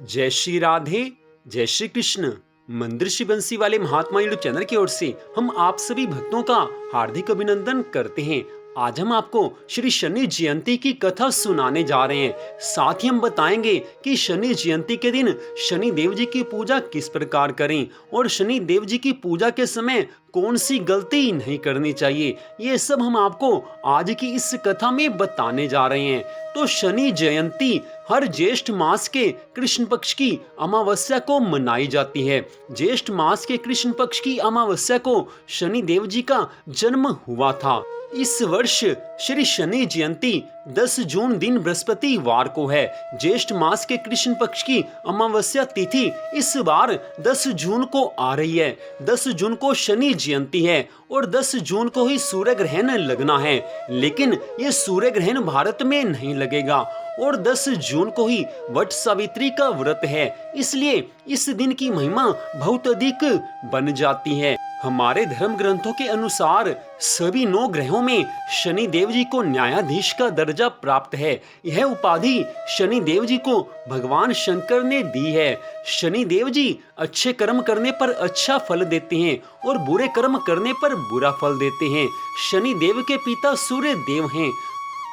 जय श्री राधे, जय श्री कृष्ण। मंदिर श्री बंसी वाले महात्मा यूट्यूब चैनल की ओर से हम आप सभी भक्तों का हार्दिक अभिनंदन करते हैं। आज हम आपको श्री शनि जयंती की कथा सुनाने जा रहे हैं। साथ ही हम बताएंगे कि शनि जयंती के दिन शनि देव जी की पूजा किस प्रकार करें और शनि देव जी की पूजा के समय कौन सी गलती नहीं करनी चाहिए। ये सब हम आपको आज की इस कथा में बताने जा रहे हैं। तो शनि जयंती हर ज्येष्ठ मास के कृष्ण पक्ष की अमावस्या को मनाई जाती है। ज्येष्ठ मास के कृष्ण पक्ष की अमावस्या को शनि देव जी का जन्म हुआ था। इस वर्ष श्री शनि जयंती 10 जून दिन बृहस्पतिवार को है। ज्येष्ठ मास के कृष्ण पक्ष की अमावस्या तिथि इस बार 10 जून को आ रही है। 10 जून को शनि जयंती है और 10 जून को ही सूर्य ग्रहण लगना है, लेकिन ये सूर्य ग्रहण भारत में नहीं लगेगा और 10 जून को ही वट सावित्री का व्रत है, इसलिए इस दिन की महिमा बहुत अधिक बन जाती है। हमारे धर्म ग्रंथों के अनुसार सभी 9 ग्रहों में शनि देव जी को न्यायाधीश का दर्जा प्राप्त है। यह उपाधि शनि देव जी को भगवान शंकर ने दी है। शनि देव जी अच्छे कर्म करने पर अच्छा फल देते हैं और बुरे कर्म करने पर बुरा फल देते हैं। शनि देव के पिता सूर्य देव हैं।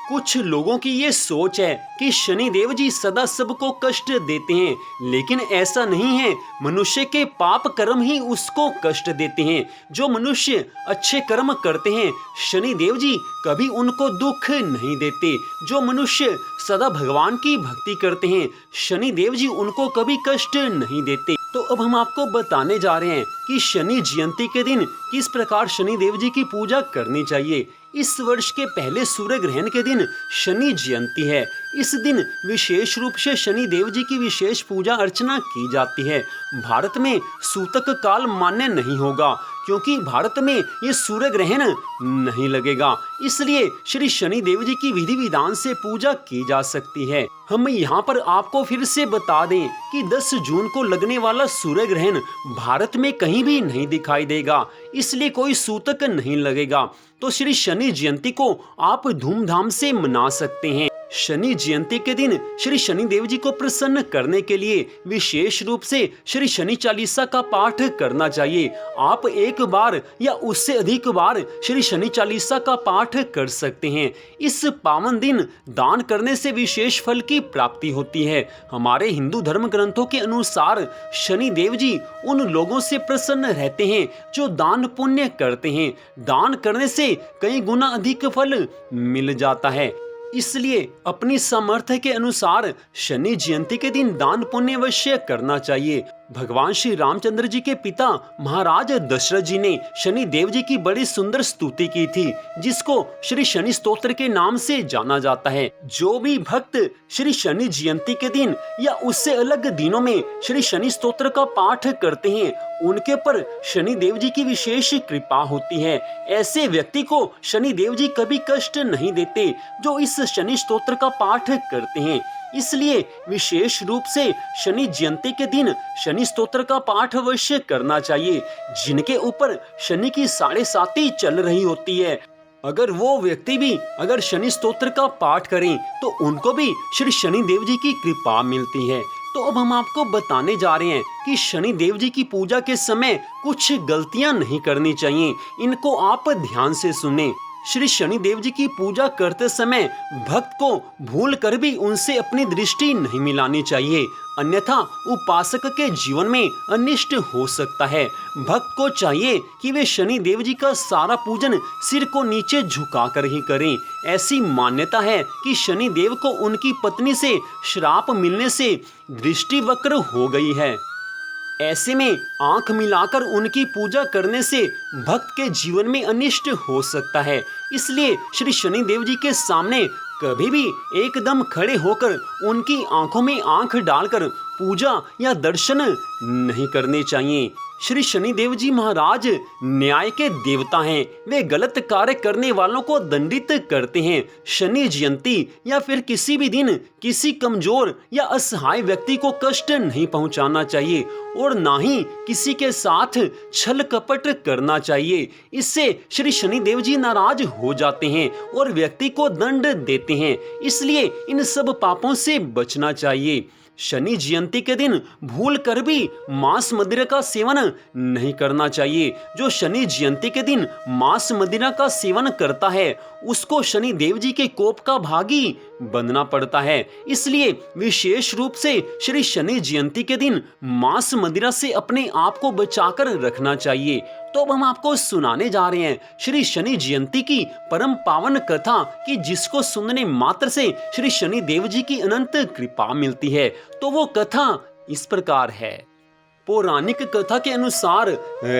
कुछ लोगों की ये सोच है कि शनि देव जी सदा सबको कष्ट देते हैं, लेकिन ऐसा नहीं है। मनुष्य के पाप कर्म ही उसको कष्ट देते हैं। जो मनुष्य अच्छे कर्म करते हैं शनि देव जी कभी उनको दुख नहीं देते। जो मनुष्य सदा भगवान की भक्ति करते हैं शनि देव जी उनको कभी कष्ट नहीं देते। तो अब हम आपको बताने जा रहे हैं कि शनि जयंती के दिन किस प्रकार शनि देव जी की पूजा करनी चाहिए। इस वर्ष के पहले सूर्य ग्रहण के दिन शनि जयंती है। इस दिन विशेष रूप से शनि देव जी की विशेष पूजा अर्चना की जाती है। भारत में सूतक काल मान्य नहीं होगा, क्योंकि भारत में ये सूर्य ग्रहण नहीं लगेगा, इसलिए श्री शनि देव जी की विधि विधान से पूजा की जा सकती है। हम यहाँ पर आपको फिर से बता दें कि 10 जून को लगने वाला सूर्य ग्रहण भारत में कहीं भी नहीं दिखाई देगा, इसलिए कोई सूतक नहीं लगेगा। तो श्री शनि जयंती को आप धूमधाम से मना सकते हैं। शनि जयंती के दिन श्री शनि देव जी को प्रसन्न करने के लिए विशेष रूप से श्री शनि चालीसा का पाठ करना चाहिए। आप एक बार या उससे अधिक बार श्री शनि चालीसा का पाठ कर सकते हैं। इस पावन दिन दान करने से विशेष फल की प्राप्ति होती है। हमारे हिंदू धर्म ग्रंथों के अनुसार शनि देव जी उन लोगों से प्रसन्न रहते हैं जो दान पुण्य करते हैं। दान करने से कई गुना अधिक फल मिल जाता है, इसलिए अपनी सामर्थ्य के अनुसार शनि जयंती के दिन दान पुण्य अवश्य करना चाहिए। भगवान श्री रामचंद्र जी के पिता महाराज दशरथ जी ने शनि देव जी की बड़ी सुंदर स्तुति की थी, जिसको श्री शनि स्तोत्र के नाम से जाना जाता है। जो भी भक्त श्री शनि जयंती के दिन या उससे अलग दिनों में श्री शनि स्तोत्र का पाठ करते हैं उनके पर शनि देव जी की विशेष कृपा होती है। ऐसे व्यक्ति को शनि देव जी कभी कष्ट नहीं देते जो इस शनि स्तोत्र का पाठ करते हैं। इसलिए विशेष रूप से शनि जयंती के दिन शनि स्तोत्र का पाठ अवश्य करना चाहिए। जिनके ऊपर शनि की 7.5 चल रही होती है, अगर वो व्यक्ति भी अगर शनि स्तोत्र का पाठ करें तो उनको भी श्री शनि देव जी की कृपा मिलती है। तो अब हम आपको बताने जा रहे हैं कि शनि देव जी की पूजा के समय कुछ गलतियां नहीं करनी चाहिए। इनको आप ध्यान से सुने। श्री शनि देव जी की पूजा करते समय भक्त को भूल कर भी उनसे अपनी दृष्टि नहीं मिलानी चाहिए, अन्यथा उपासक के जीवन में अनिष्ट हो सकता है। भक्त को चाहिए कि वे शनि देव जी का सारा पूजन सिर को नीचे झुकाकर ही करें। ऐसी मान्यता है कि शनि देव को उनकी पत्नी से श्राप मिलने से दृष्टि वक्र हो गई है। ऐसे में आंख मिलाकर उनकी पूजा करने से भक्त के जीवन में अनिष्ट हो सकता है। इसलिए श्री शनि देव जी के सामने कभी भी एकदम खड़े होकर उनकी आंखों में आंख डालकर पूजा या दर्शन नहीं करने चाहिए। श्री शनि देव जी महाराज न्याय के देवता हैं। वे गलत कार्य करने वालों को दंडित करते हैं। शनि जयंती या फिर किसी भी दिन किसी कमजोर या असहाय व्यक्ति को कष्ट नहीं पहुंचाना चाहिए और ना ही किसी के साथ छल कपट करना चाहिए। इससे श्री शनि देव जी नाराज हो जाते हैं और व्यक्ति को दंड देते हैं। इसलिए इन सब पापों से बचना चाहिए। शनि जयंती के दिन भूल कर भी मांस मदिरा का सेवन नहीं करना चाहिए। जो शनि जयंती के दिन मांस मदिरा का सेवन करता है उसको शनि देव जी के कोप का भागी बनना पड़ता है। इसलिए विशेष रूप से श्री शनि जयंती के दिन मांस मदिरा से अपने आप को बचाकर रखना चाहिए। तो अब हम आपको सुनाने जा रहे हैं श्री शनि जयंती की परम पावन कथा कि जिसको सुनने मात्र से श्री शनि देव जी की अनंत कृपा मिलती है। तो वो कथा इस प्रकार है। पौराणिक कथा के अनुसार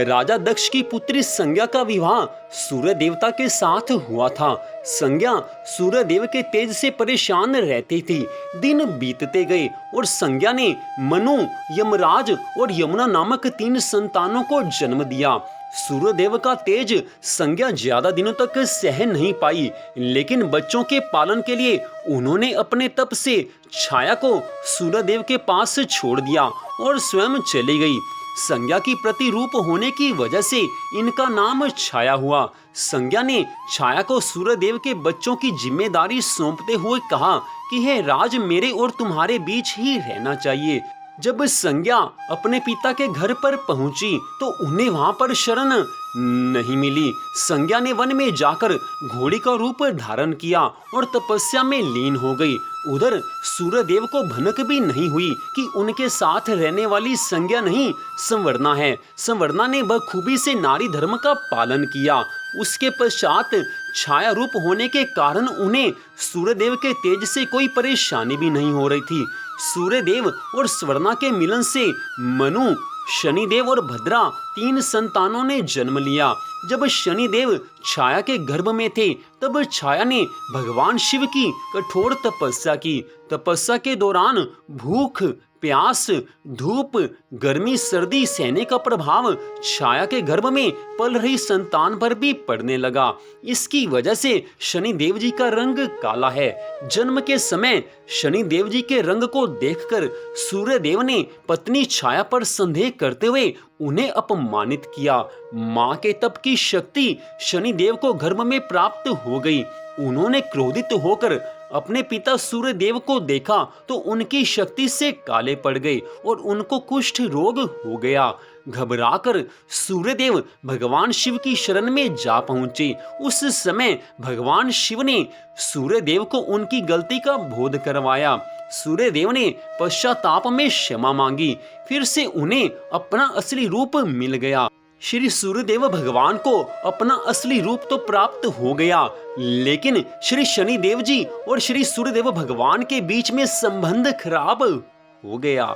राजा दक्ष की पुत्री संज्ञा का विवाह सूर्य देवता के साथ हुआ था। संज्ञा सूर्य देव के तेज से परेशान रहती थी। दिन बीतते गए और संज्ञा ने मनु, यमराज और यमुना नामक 3 संतानों को जन्म दिया। सूर्य देव का तेज संज्ञा ज्यादा दिनों तक सह नहीं पाई, लेकिन बच्चों के पालन के लिए उन्होंने अपने तप से छाया को सूर्य देव के पास छोड़ दिया और स्वयं चली गई। संज्ञा की प्रतिरूप होने की वजह से इनका नाम छाया हुआ। संज्ञा ने छाया को सूर्य देव के बच्चों की जिम्मेदारी सौंपते हुए कहा कि हे राज, मेरे और तुम्हारे बीच ही रहना चाहिए। जब संज्ञा अपने पिता के घर पर पहुंची तो उन्हें वहां पर शरण नहीं मिली। संज्ञा ने वन में जाकर घोड़ी का रूप धारण किया और तपस्या में लीन हो गई। उधर सूर्य देव को भनक भी नहीं हुई कि उनके साथ रहने वाली संज्ञा नहीं, संवर्णा है। संवर्णा ने बखूबी से नारी धर्म का पालन किया। उसके पश्चात छाया रूप होने के कारण उन्हें सूर्यदेव के तेज से कोई परेशानी भी नहीं हो रही थी। सूर्यदेव और स्वर्णा के मिलन से मनु, शनिदेव और भद्रा 3 संतानों ने जन्म लिया। जब शनिदेव छाया के गर्भ में थे तब छाया ने भगवान शिव की कठोर तपस्या की। तपस्या के दौरान भूख, प्यास, धूप, गर्मी, सर्दी सहने का प्रभाव छाया के गर्भ में पल रही संतान पर भी पड़ने लगा। इसकी वजह से शनि देव जी का रंग काला है। जन्म के समय शनि देव जी के रंग को देखकर सूर्य देव ने पत्नी छाया पर संदेह करते हुए उन्हें अपमानित किया। मां के तप की शक्ति शनि देव को गर्भ में प्राप्त हो गई। उन्होंने क्रोधित होकर अपने पिता सूर्य देव को देखा तो उनकी शक्ति से काले पड़ गए और उनको कुष्ठ रोग हो गया। घबराकर सूर्यदेव भगवान शिव की शरण में जा पहुंचे। उस समय भगवान शिव ने सूर्यदेव को उनकी गलती का बोध करवाया। सूर्यदेव ने पश्चाताप में क्षमा मांगी। फिर से उन्हें अपना असली रूप मिल गया। श्री सूर्यदेव भगवान को अपना असली रूप तो प्राप्त हो गया, लेकिन श्री शनि देव जी और श्री सूर्यदेव भगवान के बीच में संबंध खराब हो गया।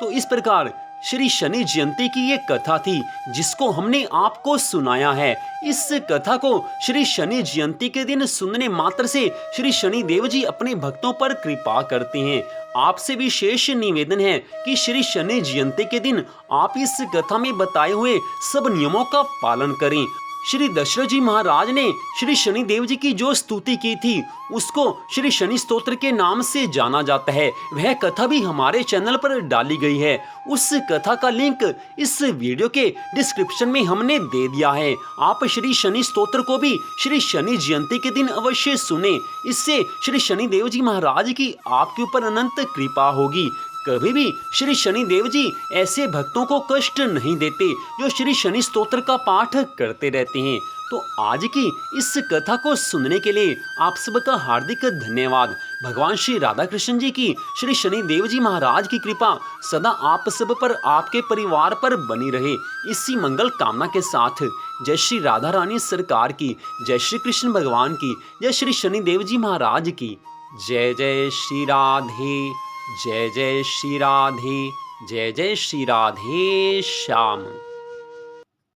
तो इस प्रकार श्री शनि जयंती की ये कथा थी जिसको हमने आपको सुनाया है। इस कथा को श्री शनि जयंती के दिन सुनने मात्र से श्री शनि देव जी अपने भक्तों पर कृपा करते हैं। आपसे विशेष निवेदन है कि श्री शनि जयंती के दिन आप इस कथा में बताए हुए सब नियमों का पालन करें। श्री दशरथ जी महाराज ने श्री शनि देव जी की जो स्तुति की थी उसको श्री शनि स्तोत्र के नाम से जाना जाता है। वह कथा भी हमारे चैनल पर डाली गई है। उस कथा का लिंक इस वीडियो के डिस्क्रिप्शन में हमने दे दिया है। आप श्री शनि स्तोत्र को भी श्री शनि जयंती के दिन अवश्य सुने। इससे श्री शनि देव जी महाराज की आपके ऊपर अनंत कृपा होगी। कभी भी श्री शनि देव जी ऐसे भक्तों को कष्ट नहीं देते जो श्री शनि स्तोत्र का पाठ करते रहते हैं। तो आज की इस कथा को सुनने के लिए आप सबका हार्दिक धन्यवाद। भगवान श्री राधा कृष्ण जी की, श्री शनि देव जी महाराज की कृपा सदा आप सब पर, आपके परिवार पर बनी रहे। इसी मंगल कामना के साथ जय श्री राधा रानी सरकार की, जय श्री कृष्ण भगवान की, जय श्री शनि देव जी महाराज की। जय जय श्री राधे, जय जय श्री राधे, जय जय श्री राधे श्याम।